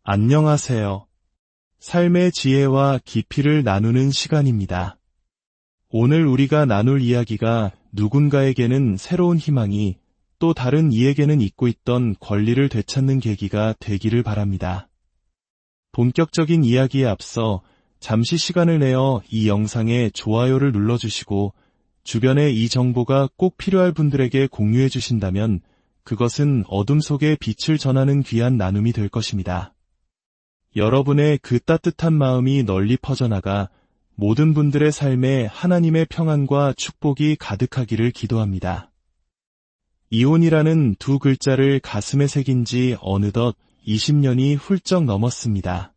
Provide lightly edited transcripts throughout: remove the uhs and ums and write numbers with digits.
안녕하세요. 삶의 지혜와 깊이를 나누는 시간입니다. 오늘 우리가 나눌 이야기가 누군가에게는 새로운 희망이, 또 다른 이에게는 잊고 있던 권리를 되찾는 계기가 되기를 바랍니다. 본격적인 이야기에 앞서 잠시 시간을 내어 이 영상에 좋아요를 눌러주시고 주변에 이 정보가 꼭 필요할 분들에게 공유해 주신다면 그것은 어둠 속에 빛을 전하는 귀한 나눔이 될 것입니다. 여러분의 그 따뜻한 마음이 널리 퍼져나가 모든 분들의 삶에 하나님의 평안과 축복이 가득하기를 기도합니다. 이혼이라는 두 글자를 가슴에 새긴 지 어느덧 20년이 훌쩍 넘었습니다.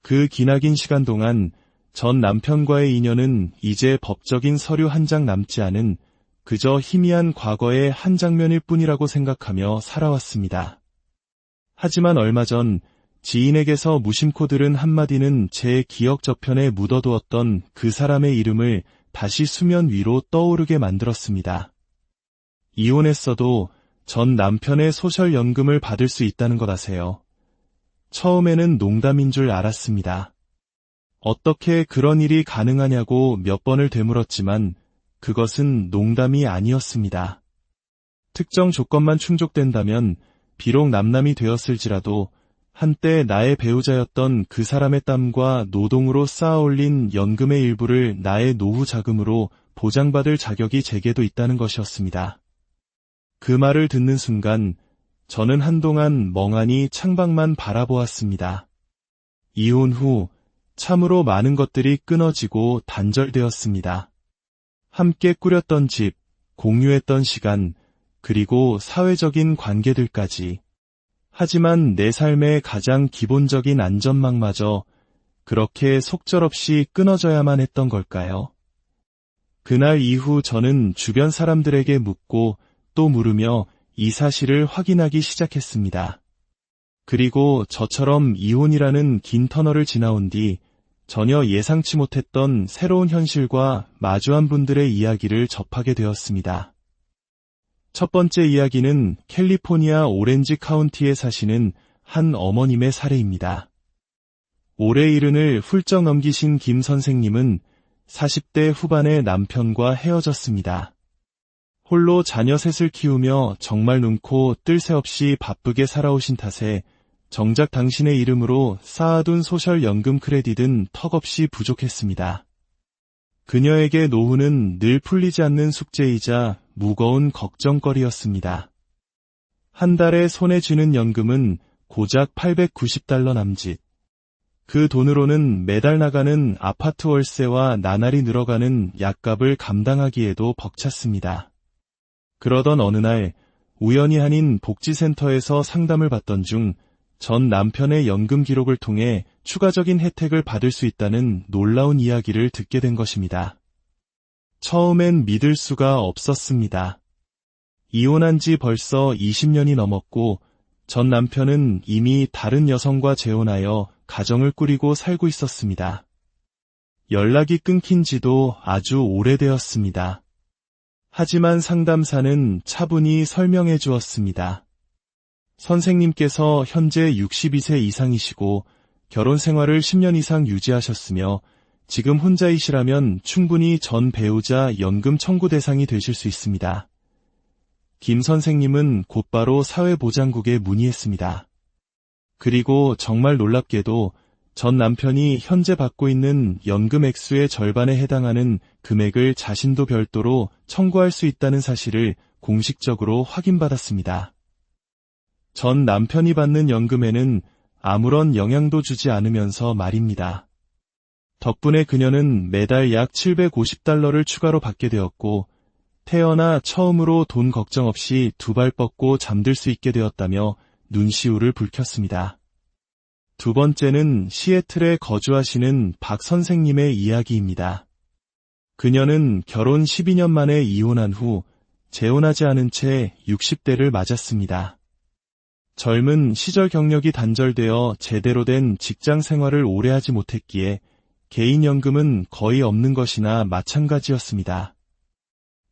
그 기나긴 시간 동안 전 남편과의 인연은 이제 법적인 서류 한 장 남지 않은 그저 희미한 과거의 한 장면일 뿐이라고 생각하며 살아왔습니다. 하지만 얼마 전 지인에게서 무심코 들은 한마디는 제 기억 저편에 묻어두었던 그 사람의 이름을 다시 수면 위로 떠오르게 만들었습니다. 이혼했어도 전 남편의 소셜연금을 받을 수 있다는 것 아세요? 처음에는 농담인 줄 알았습니다. 어떻게 그런 일이 가능하냐고 몇 번을 되물었지만 그것은 농담이 아니었습니다. 특정 조건만 충족된다면 비록 남남이 되었을지라도 한때 나의 배우자였던 그 사람의 땀과 노동으로 쌓아올린 연금의 일부를 나의 노후 자금으로 보장받을 자격이 제게도 있다는 것이었습니다. 그 말을 듣는 순간 저는 한동안 멍하니 창밖만 바라보았습니다. 이혼 후 참으로 많은 것들이 끊어지고 단절되었습니다. 함께 꾸렸던 집, 공유했던 시간, 그리고 사회적인 관계들까지. 하지만 내 삶의 가장 기본적인 안전망마저 그렇게 속절없이 끊어져야만 했던 걸까요? 그날 이후 저는 주변 사람들에게 묻고 또 물으며 이 사실을 확인하기 시작했습니다. 그리고 저처럼 이혼이라는 긴 터널을 지나온 뒤 전혀 예상치 못했던 새로운 현실과 마주한 분들의 이야기를 접하게 되었습니다. 첫 번째 이야기는 캘리포니아 오렌지 카운티에 사시는 한 어머님의 사례입니다. 올해 70을 훌쩍 넘기신 김 선생님은 40대 후반의 남편과 헤어졌습니다. 홀로 자녀 셋을 키우며 정말 눈코 뜰 새 없이 바쁘게 살아오신 탓에 정작 당신의 이름으로 쌓아둔 소셜연금 크레딧은 턱없이 부족했습니다. 그녀에게 노후는 늘 풀리지 않는 숙제이자 무거운 걱정거리였습니다. 한 달에 손에 쥐는 연금은 고작 $890 남짓. 그 돈으로는 매달 나가는 아파트 월세와 나날이 늘어가는 약값을 감당하기에도 벅찼습니다. 그러던 어느 날 우연히 한인 복지센터에서 상담을 받던 중 전 남편의 연금 기록을 통해 추가적인 혜택을 받을 수 있다는 놀라운 이야기를 듣게 된 것입니다. 처음엔 믿을 수가 없었습니다. 이혼한 지 벌써 20년이 넘었고 전 남편은 이미 다른 여성과 재혼하여 가정을 꾸리고 살고 있었습니다. 연락이 끊긴 지도 아주 오래되었습니다. 하지만 상담사는 차분히 설명해 주었습니다. 선생님께서 현재 62세 이상이시고 결혼 생활을 10년 이상 유지하셨으며 지금 혼자이시라면 충분히 전 배우자 연금 청구 대상이 되실 수 있습니다. 김 선생님은 곧바로 사회보장국에 문의했습니다. 그리고 정말 놀랍게도 전 남편이 현재 받고 있는 연금 액수의 절반에 해당하는 금액을 자신도 별도로 청구할 수 있다는 사실을 공식적으로 확인받았습니다. 전 남편이 받는 연금에는 아무런 영향도 주지 않으면서 말입니다. 덕분에 그녀는 매달 약 $750를 추가로 받게 되었고 태어나 처음으로 돈 걱정 없이 두 발 뻗고 잠들 수 있게 되었다며 눈시울을 붉혔습니다. 두 번째는 시애틀에 거주하시는 박 선생님의 이야기입니다. 그녀는 결혼 12년 만에 이혼한 후 재혼하지 않은 채 60대를 맞았습니다. 젊은 시절 경력이 단절되어 제대로 된 직장 생활을 오래 하지 못했기에 개인연금은 거의 없는 것이나 마찬가지였습니다.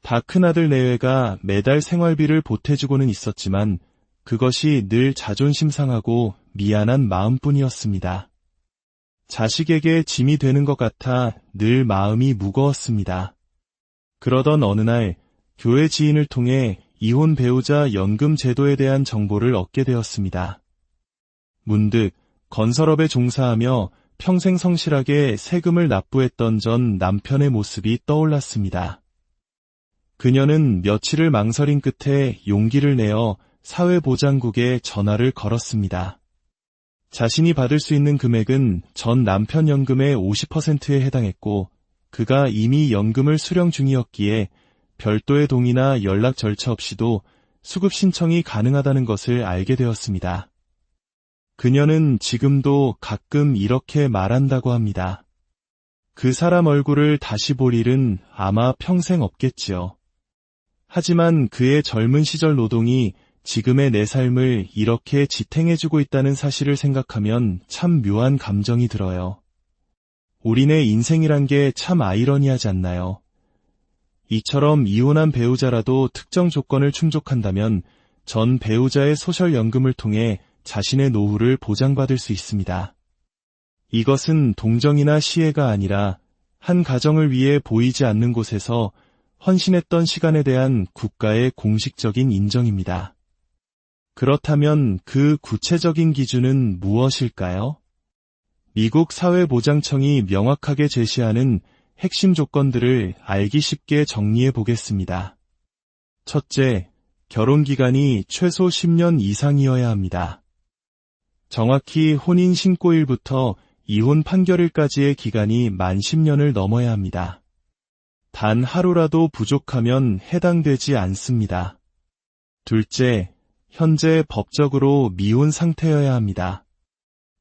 다 큰아들 내외가 매달 생활비를 보태주고는 있었지만 그것이 늘 자존심 상하고 미안한 마음뿐이었습니다. 자식에게 짐이 되는 것 같아 늘 마음이 무거웠습니다. 그러던 어느 날 교회 지인을 통해 이혼 배우자 연금 제도에 대한 정보를 얻게 되었습니다. 문득 건설업에 종사하며 평생 성실하게 세금을 납부했던 전 남편의 모습이 떠올랐습니다. 그녀는 며칠을 망설인 끝에 용기를 내어 사회보장국에 전화를 걸었습니다. 자신이 받을 수 있는 금액은 전 남편 연금의 50%에 해당했고 그가 이미 연금을 수령 중이었기에 별도의 동의나 연락 절차 없이도 수급 신청이 가능하다는 것을 알게 되었습니다. 그녀는 지금도 가끔 이렇게 말한다고 합니다. 그 사람 얼굴을 다시 볼 일은 아마 평생 없겠지요. 하지만 그의 젊은 시절 노동이 지금의 내 삶을 이렇게 지탱해주고 있다는 사실을 생각하면 참 묘한 감정이 들어요. 우리네 인생이란 게 참 아이러니하지 않나요? 이처럼 이혼한 배우자라도 특정 조건을 충족한다면 전 배우자의 소셜연금을 통해 자신의 노후를 보장받을 수 있습니다. 이것은 동정이나 시혜가 아니라 한 가정을 위해 보이지 않는 곳에서 헌신했던 시간에 대한 국가의 공식적인 인정입니다. 그렇다면 그 구체적인 기준은 무엇일까요? 미국 사회보장청이 명확하게 제시하는 핵심 조건들을 알기 쉽게 정리해 보겠습니다. 첫째, 결혼기간이 최소 10년 이상이어야 합니다. 정확히 혼인신고일부터 이혼 판결일까지의 기간이 만 10년을 넘어야 합니다. 단 하루라도 부족하면 해당되지 않습니다. 둘째, 현재 법적으로 미혼 상태여야 합니다.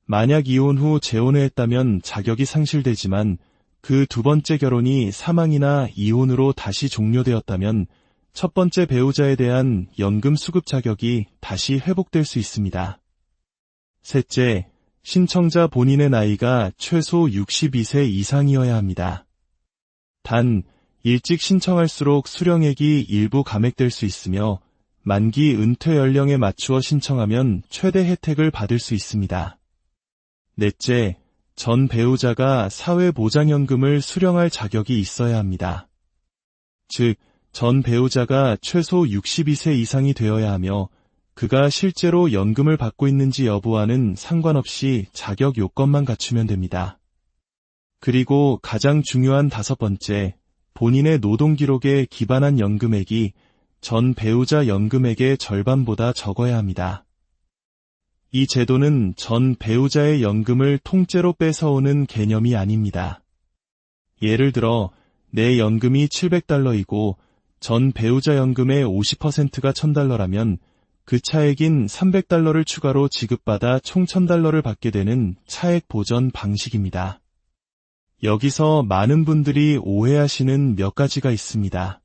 만약 이혼 후 재혼을 했다면 자격이 상실되지만 그 두 번째 결혼이 사망이나 이혼으로 다시 종료되었다면 첫 번째 배우자에 대한 연금 수급 자격이 다시 회복될 수 있습니다. 셋째, 신청자 본인의 나이가 최소 62세 이상이어야 합니다. 단, 일찍 신청할수록 수령액이 일부 감액될 수 있으며 만기 은퇴 연령에 맞추어 신청하면 최대 혜택을 받을 수 있습니다. 넷째, 전 배우자가 사회보장연금을 수령할 자격이 있어야 합니다. 즉, 전 배우자가 최소 62세 이상이 되어야 하며 그가 실제로 연금을 받고 있는지 여부와는 상관없이 자격 요건만 갖추면 됩니다. 그리고 가장 중요한 다섯 번째, 본인의 노동 기록에 기반한 연금액이 전 배우자 연금액의 절반보다 적어야 합니다. 이 제도는 전 배우자의 연금을 통째로 뺏어오는 개념이 아닙니다. 예를 들어 내 연금이 $700이고 전 배우자 연금의 50%가 $1000라면 그 차액인 $300를 추가로 지급받아 총 $1000를 받게 되는 차액 보전 방식입니다. 여기서 많은 분들이 오해하시는 몇 가지가 있습니다.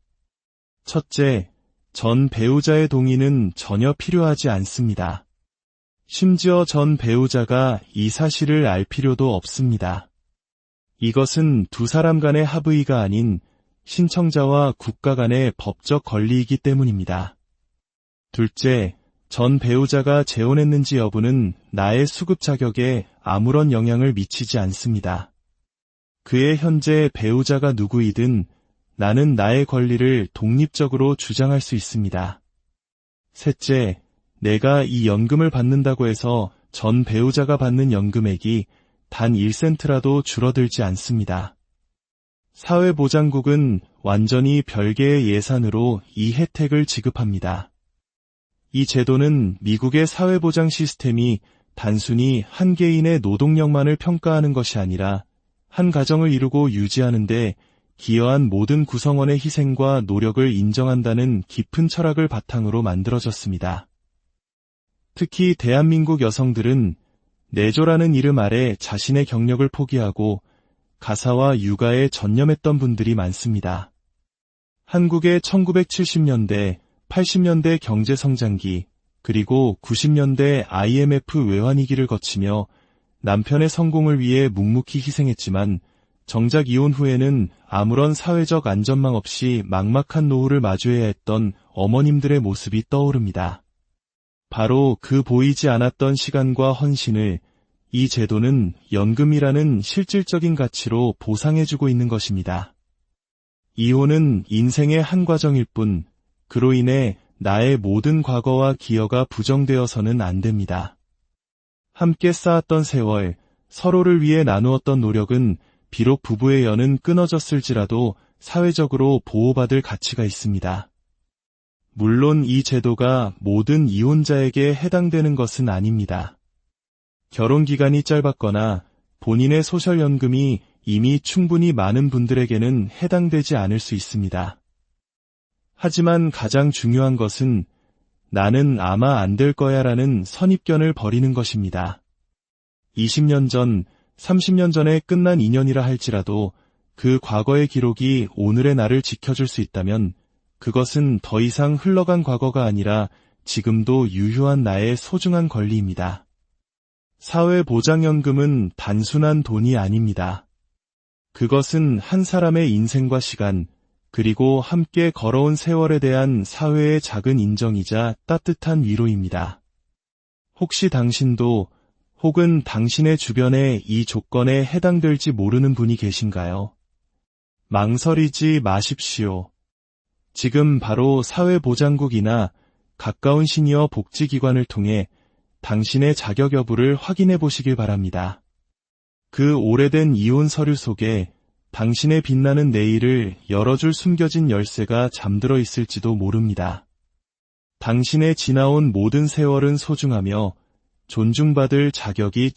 첫째, 전 배우자의 동의는 전혀 필요하지 않습니다. 심지어 전 배우자가 이 사실을 알 필요도 없습니다. 이것은 두 사람 간의 합의가 아닌 신청자와 국가 간의 법적 권리이기 때문입니다. 둘째, 전 배우자가 재혼했는지 여부는 나의 수급 자격에 아무런 영향을 미치지 않습니다. 그의 현재 배우자가 누구이든 나는 나의 권리를 독립적으로 주장할 수 있습니다. 셋째, 내가 이 연금을 받는다고 해서 전 배우자가 받는 연금액이 단 1센트라도 줄어들지 않습니다. 사회보장국은 완전히 별개의 예산으로 이 혜택을 지급합니다. 이 제도는 미국의 사회보장 시스템이 단순히 한 개인의 노동력만을 평가하는 것이 아니라 한 가정을 이루고 유지하는 데 기여한 모든 구성원의 희생과 노력을 인정한다는 깊은 철학을 바탕으로 만들어졌습니다. 특히 대한민국 여성들은 내조라는 이름 아래 자신의 경력을 포기하고 가사와 육아에 전념했던 분들이 많습니다. 한국의 1970년대, 80년대 경제성장기, 그리고 90년대 IMF 외환위기를 거치며 남편의 성공을 위해 묵묵히 희생했지만 정작 이혼 후에는 아무런 사회적 안전망 없이 막막한 노후를 마주해야 했던 어머님들의 모습이 떠오릅니다. 바로 그 보이지 않았던 시간과 헌신을 이 제도는 연금이라는 실질적인 가치로 보상해주고 있는 것입니다. 이혼은 인생의 한 과정일 뿐, 그로 인해 나의 모든 과거와 기여가 부정되어서는 안 됩니다. 함께 쌓았던 세월, 서로를 위해 나누었던 노력은 비록 부부의 연은 끊어졌을지라도 사회적으로 보호받을 가치가 있습니다. 물론 이 제도가 모든 이혼자에게 해당되는 것은 아닙니다. 결혼 기간이 짧았거나 본인의 소셜연금이 이미 충분히 많은 분들에게는 해당되지 않을 수 있습니다. 하지만 가장 중요한 것은 나는 아마 안 될 거야 라는 선입견을 버리는 것입니다. 20년 전, 30년 전에 끝난 인연이라 할지라도 그 과거의 기록이 오늘의 나를 지켜줄 수 있다면 그것은 더 이상 흘러간 과거가 아니라 지금도 유효한 나의 소중한 권리입니다. 사회보장연금은 단순한 돈이 아닙니다. 그것은 한 사람의 인생과 시간, 그리고 함께 걸어온 세월에 대한 사회의 작은 인정이자 따뜻한 위로입니다. 혹시 당신도 혹은 당신의 주변에 이 조건에 해당될지 모르는 분이 계신가요? 망설이지 마십시오. 지금 바로 사회보장국이나 가까운 시니어 복지기관을 통해 당신의 자격 여부를 확인해 보시길 바랍니다. 그 오래된 이혼 서류 속에 당신의 빛나는 내일을 열어줄 숨겨진 열쇠가 잠들어 있을지도 모릅니다. 당신의 지나온 모든 세월은 소중하며 존중받을 자격이